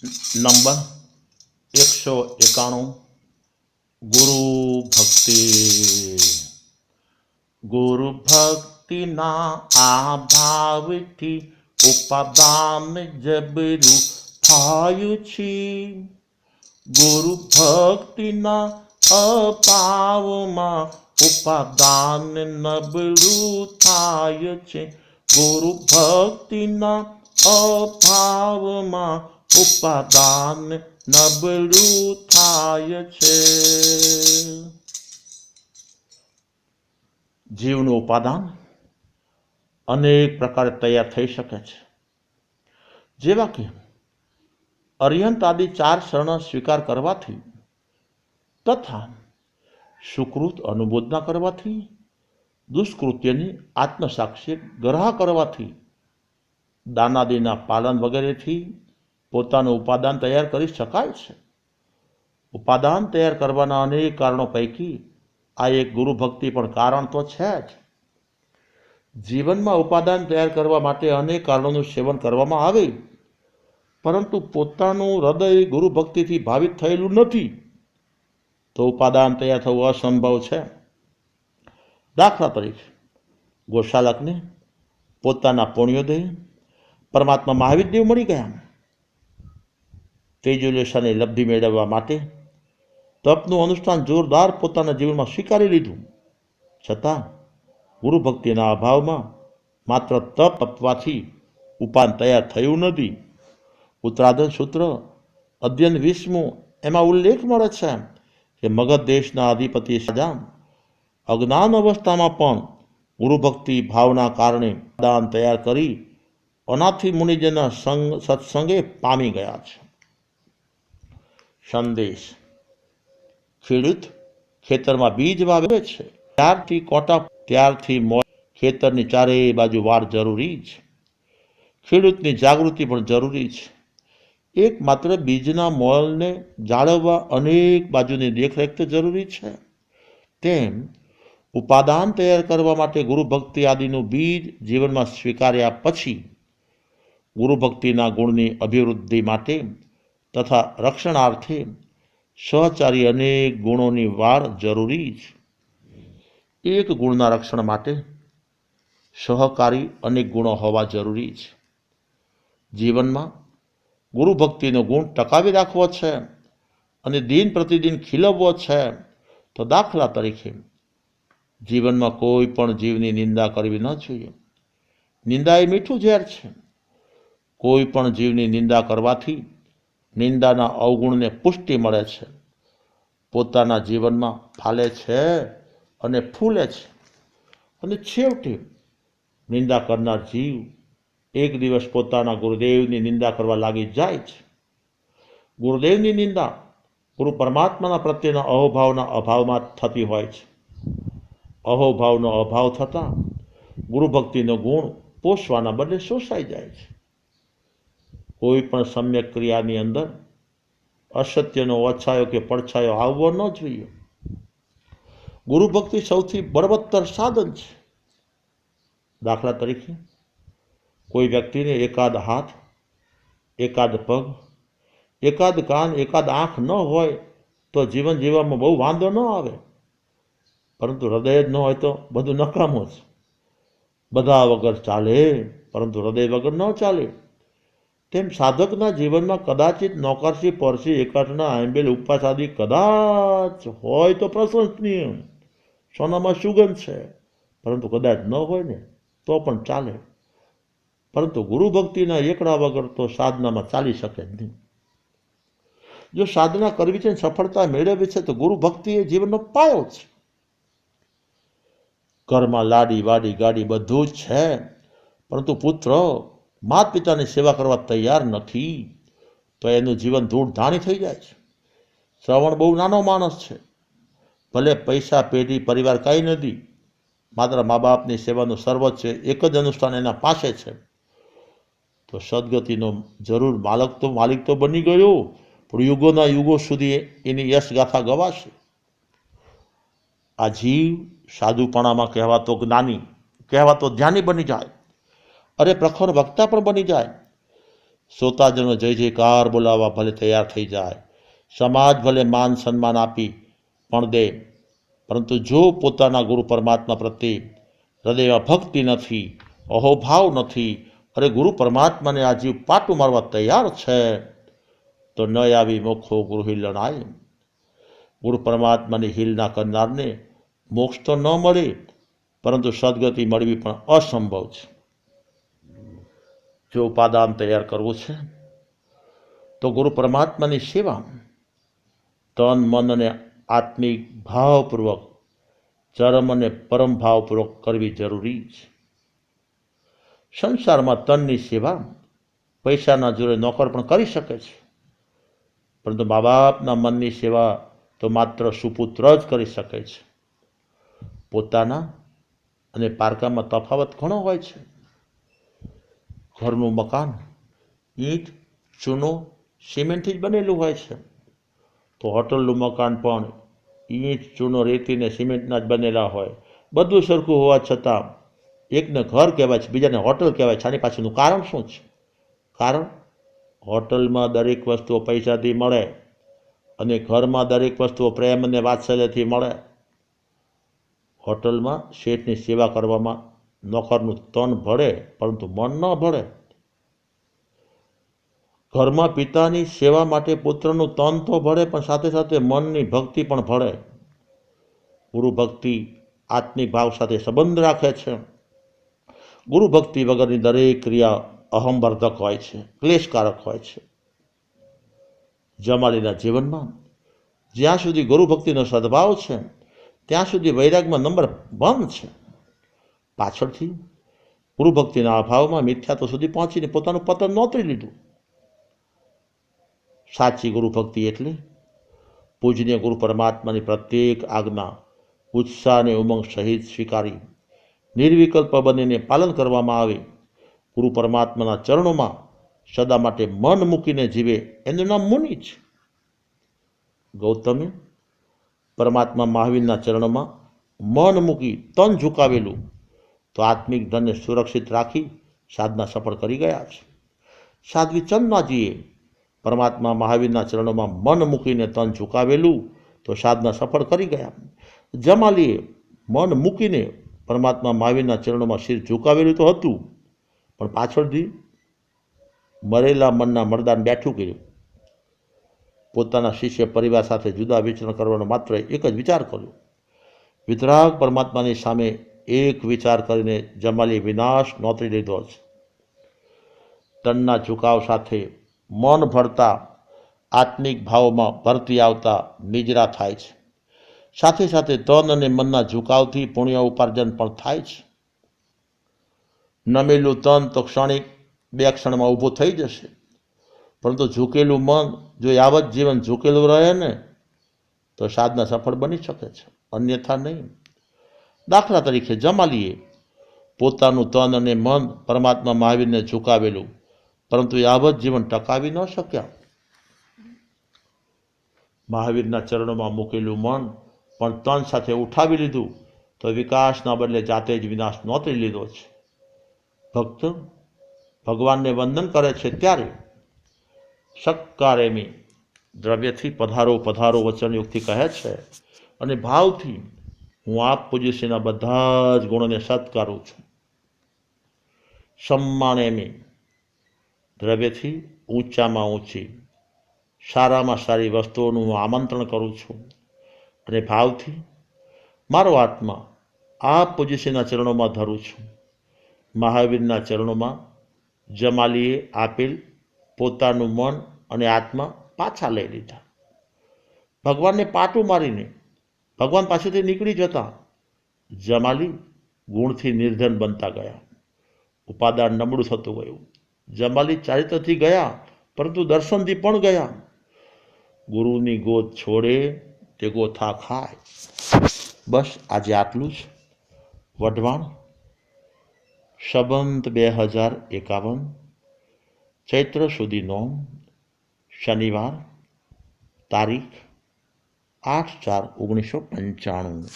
Number 191 ગુરુ ભક્તિ. ગુરુ ભક્તિના આભાવથી ઉપાદાન જબરું થાયું છે. ગુરુ ભક્તિના અભાવમાં ઉપાદાન નબળું થાય છે. ગુરુ ભક્તિના અભાવમાં ઉપાદાન નબળું થાય છે. જીવનું ઉપાદાન અનેક પ્રકારે તૈયાર થઈ શકે છે, જેવા કે અર્યંત આદિ 4 શરણ સ્વીકાર કરવાથી તથા સુકૃત અનુમોદના કરવાથી, દુષ્કૃત્યની આત્મસાક્ષી ગ્રહ કરવાથી, દાનાદિના પાલન વગેરેથી પોતાનું ઉપાદાન તૈયાર કરી શકાય છે. ઉપાદાન તૈયાર કરવાના અનેક કારણો પૈકી આ એક ગુરુ ભક્તિ પણ કારણ તો છે જ. જીવનમાં ઉપાદાન તૈયાર કરવા માટે અનેક કારણોનું સેવન કરવામાં આવે, પરંતુ પોતાનું હૃદય ગુરુ ભક્તિથી ભાવિત થયેલું નથી તો ઉપાદાન તૈયાર થવું અસંભવ છે. દાખલા તરીકે ગોશાલકને પોતાના પુણ્યોદય પરમાત્મા મહાવીરદેવ મળી ગયા. તેજોલેશાની લબ્ધિ મેળવવા માટે તપનું અનુષ્ઠાન જોરદાર પોતાના જીવનમાં સ્વીકારી લીધું, છતાં ગુરુ ભક્તિના અભાવમાં માત્ર તપ આપવાથી ઉપાદાન તૈયાર થયું નથી. ઉત્તરાધન સૂત્ર અધ્યયન 20 એમાં ઉલ્લેખ મળે છે કે મગધ દેશના અધિપતિ શાહજહાં અજ્ઞાન અવસ્થામાં પણ ગુરુભક્તિ ભાવના કારણે દાન તૈયાર કરી અનાથી મુનિજનના સત્સંગે પામી ગયા છે. સંદેશ: ખેડૂત ખેતરમાં બીજ વાવે છે, ત્યારથી કોટા ત્યારથી ખેતરની ચારેય બાજુ વાડ જરૂરી છે. ખેડૂતની જાગૃતિ પણ જરૂરી છે. એકમાત્ર બીજના મોલને જાળવવા અનેક બાજુની દેખરેખ તો જરૂરી છે, તેમ ઉપાદાન તૈયાર કરવા માટે ગુરુભક્તિ આદિનું બીજ જીવનમાં સ્વીકાર્યા પછી ગુરુભક્તિના ગુણની અભિવૃદ્ધિ માટે તથા રક્ષણાર્થે સહચારી અનેક ગુણોની વાડ જરૂરી છે. એક ગુણના રક્ષણ માટે સહકારી અનેક ગુણો હોવા જરૂરી છે. જીવનમાં ગુરુભક્તિનો ગુણ ટકાવી રાખવો છે અને દિન પ્રતિદિન ખીલવવો છે તો દાખલા તરીકે જીવનમાં કોઈ પણ જીવની નિંદા કરવી ન જોઈએ. નિંદા એ મીઠું ઝેર છે. કોઈ પણ જીવની નિંદા કરવાથી નિંદાના અવગુણને પુષ્ટિ મળે છે, પોતાના જીવનમાં ફાલે છે અને ફૂલે છે, અને છેવટે નિંદા કરનાર જીવ એક દિવસ પોતાના ગુરુદેવની નિંદા કરવા લાગી જાય છે. ગુરુદેવની નિંદા ગુરુ પરમાત્માના પ્રત્યેના અહોભાવના અભાવમાં થતી હોય છે. અહોભાવનો અભાવ થતાં ગુરુભક્તિનો ગુણ પોષવાના બદલે શોષાઈ જાય છે. કોઈ પણ સમ્યક ક્રિયાની અંદર અસત્યનો ઓછાયો કે પડછાયો આવવો ન જોઈએ. ગુરુભક્તિ સૌથી બળવત્તર સાધન છે. દાખલા તરીકે કોઈ વ્યક્તિને એકાદ હાથ, એકાદ પગ, એકાદ કાન, એકાદ આંખ ન હોય તો જીવન જીવવામાં બહુ વાંધો ન આવે, પરંતુ હૃદય જ ન હોય તો બધું નકામું જ. બધા વગર ચાલે પરંતુ હૃદય વગર ન ચાલે. તેમ સાધકના જીવનમાં કદાચિત નોકરસી, પરસી, એકાટના, આંબેલ, ઉપવાસ આદિ કદાચ હોય તો પ્રશંસનીય, સોનામાં સુગંધ છે, પરંતુ કદાચ ન હોય ને તો પણ ચાલે. પરંતુ ગુરુભક્તિના એકડા વગર તો સાધનામાં ચાલી શકે જ નહીં. જો સાધના કરવી છે, સફળતા મેળવવી છે તો ગુરુભક્તિ એ જીવનનો પાયો છે. ઘરમાં લાડી, વાડી, ગાડી બધું જ છે, પરંતુ પુત્ર માતા પિતાની સેવા કરવા તૈયાર નથી તો એનું જીવન ધૂળ ધાણી થઈ જાય છે. શ્રવણ બહુ નાનો માણસ છે, ભલે પૈસા, પેઢી, પરિવાર કાંઈ નથી, માત્ર મા બાપની સેવાનું સર્વોચ્ચ એક જ અનુષ્ઠાન એના પાસે છે, તો સદગતિનો જરૂર માલિક તો બની ગયો, પણ યુગોના યુગો સુધી એની યશગાથા ગવાશે. આ જીવ સાધુપણામાં કહેવાતો જ્ઞાની, કહેવાતો ધ્યાની બની જાય, અરે પ્રખર વક્તા પણ બની જાય. શ્રોતાજનો જય જયકાર બોલાવવા ભલે તૈયાર થઈ જાય, સમાજ ભલે માન સન્માન આપી પણ દે, પરંતુ જો પોતાના ગુરુ પરમાત્મા પ્રત્યે હૃદયમાં ભક્તિ નથી, અહોભાવ નથી, અરે ગુરુ પરમાત્માને આ જીવ પાટું મારવા તૈયાર છે, તો ન આવી મોક્ષો ગુરુ હિલણાય. ગુરુ પરમાત્માની હિલના કરનારને મોક્ષ તો ન મળે, પરંતુ સદગતિ મળવી પણ અસંભવ છે. જો ઉપાદાન તૈયાર કરવું છે તો ગુરુ પરમાત્માની સેવા તન મન અને આત્મિક ભાવપૂર્વક, ચરમ અને પરમ ભાવપૂર્વક કરવી જરૂરી છે. સંસારમાં તનની સેવા પૈસાના જોડે નોકર પણ કરી શકે છે, પરંતુ મા બાપના મનની સેવા તો માત્ર સુપુત્ર જ કરી શકે છે. પોતાના અને પારકામાં તફાવત ઘણો હોય છે. ઘરનું મકાન ઈંટ, ચૂનો, સિમેન્ટથી જ બનેલું હોય છે, તો હોટલનું મકાન પણ ઈંટ, ચૂનો, રેતી ને સિમેન્ટના જ બનેલા હોય. બધું સરખું હોવા છતાં એકને ઘર કહેવાય છે, બીજાને હોટલ કહેવાય છે. આની પાછળનું કારણ શું છે? કારણ હોટલમાં દરેક વસ્તુઓ પૈસાથી મળે અને ઘરમાં દરેક વસ્તુઓ પ્રેમ અને વાત્સલ્યથી મળે. હોટલમાં શેઠની સેવા કરવામાં નોકરનું તન ભળે, પરંતુ મન ન ભળે. ઘરમાં પિતાની સેવા માટે પુત્રનું તન તો ભળે, પણ સાથે સાથે મનની ભક્તિ પણ ભળે. ગુરુ ભક્તિ આત્મિક ભાવ સાથે સંબંધ રાખે છે. ગુરુ ભક્તિ વગરની દરેક ક્રિયા અહંવર્ધક હોય છે, ક્લેશકારક હોય છે. જમાલીના જીવનમાં જ્યાં સુધી ગુરુ ભક્તિનો સદભાવ છે ત્યાં સુધી વૈરાગમાં નંબર 1 છે. પાછળથી ગુરુ ભક્તિના અભાવમાં મિથ્યાત્વ સુધી પહોંચીને પોતાનું પતન નોતરી લીધું. સાચી ગુરુ ભક્તિ એટલે પૂજનીય ગુરુ પરમાત્માની પ્રત્યેક આજ્ઞા ઉત્સાહ અને ઉમંગ સહિત સ્વીકારી નિર્વિકલ્પ બનીને પાલન કરવામાં આવે. ગુરુ પરમાત્માના ચરણોમાં સદા માટે મન મૂકીને જીવે, એનું નામ મુનિ છે. ગૌતમે પરમાત્મા મહાવીરના ચરણોમાં મન મૂકી તન ઝુકાવેલું, તો આત્મિક ધનને સુરક્ષિત રાખી સાધના સફળ કરી ગયા છે. સાધ્વી ચંદનાજીએ પરમાત્મા મહાવીરના ચરણોમાં મન મૂકીને તન ઝુકાવેલું, તો સાધના સફળ કરી ગયા. જમાલીએ મન મૂકીને પરમાત્મા મહાવીરના ચરણોમાં શિર ઝુકાવેલું તો હતું, પણ પાછળથી મરેલા મનના મરદાન બેઠું કર્યું. પોતાના શિષ્ય પરિવાર સાથે જુદા વિચરણ કરવાનો માત્ર એક જ વિચાર કર્યો. વિતરાગ પરમાત્માની સામે એક વિચાર કરીને જમાલી વિનાશ નોતરી લીધો છે. તનના ઝુકાવ સાથે મન ભરતા આત્મિક ભાવમાં ભરતી આવતા નિજરા થાય છે. સાથે સાથે તન અને મનના ઝુકાવથી પુણ્ય ઉપાર્જન પણ થાય છે. નમેલું તન તો ક્ષણિક 2 ક્ષણમાં ઊભું થઈ જશે, પરંતુ ઝૂકેલું મન જો યાવત જીવન ઝૂકેલું રહે ને, તો સાધના સફળ બની શકે છે, અન્યથા નહીં. દાખલા તરીકે જમાલીએ પોતાનું તન અને મન પરમાત્મા મહાવીરને ઝુકાવેલું, પરંતુ યાવત જીવન ટકાવી ન શક્યા. મહાવીરના ચરણોમાં મૂકેલું મન પણ તન સાથે ઉઠાવી લીધું, તો વિકાસના બદલે જાતે જ વિનાશ નોતરી લીધો છે. ભક્ત ભગવાનને વંદન કરે છે ત્યારે સત્કારેમી દ્રવ્યથી પધારો પધારો વચનયુક્તથી કહે છે, અને ભાવથી હું આપ પૂજ્યશ્રીના બધા જ ગુણોને સત્કારું છું. સમ્માનેમી દ્રવ્યથી ઊંચામાં ઊંચી સારામાં સારી વસ્તુઓનું હું આમંત્રણ કરું છું, અને ભાવથી મારો આત્મા આપ પૂજ્યશ્રીના ચરણોમાં ધરું છું. મહાવીરના ચરણોમાં જમાલીએ આપેલ પોતાનું મન અને આત્મા પાછા લઈ લીધા. ભગવાનને પાટું મારીને ભગવાન પાસેથી નીકળી જતા જમાલી ગુણથી નિર્ધન બનતા ગયા. ઉપાદાન નબળું થતું ગયું. જમાલી ચારિત્રથી ગયા, પરંતુ દર્શનથી પણ ગયા. ગુરુની ગોદ છોડે તે ગોથા ખાય. બસ આજે આટલું જ. વઢવાણ સંવત 2051 ચૈત્ર સુદી નોમ, શનિવાર, તારીખ 8/4/1995.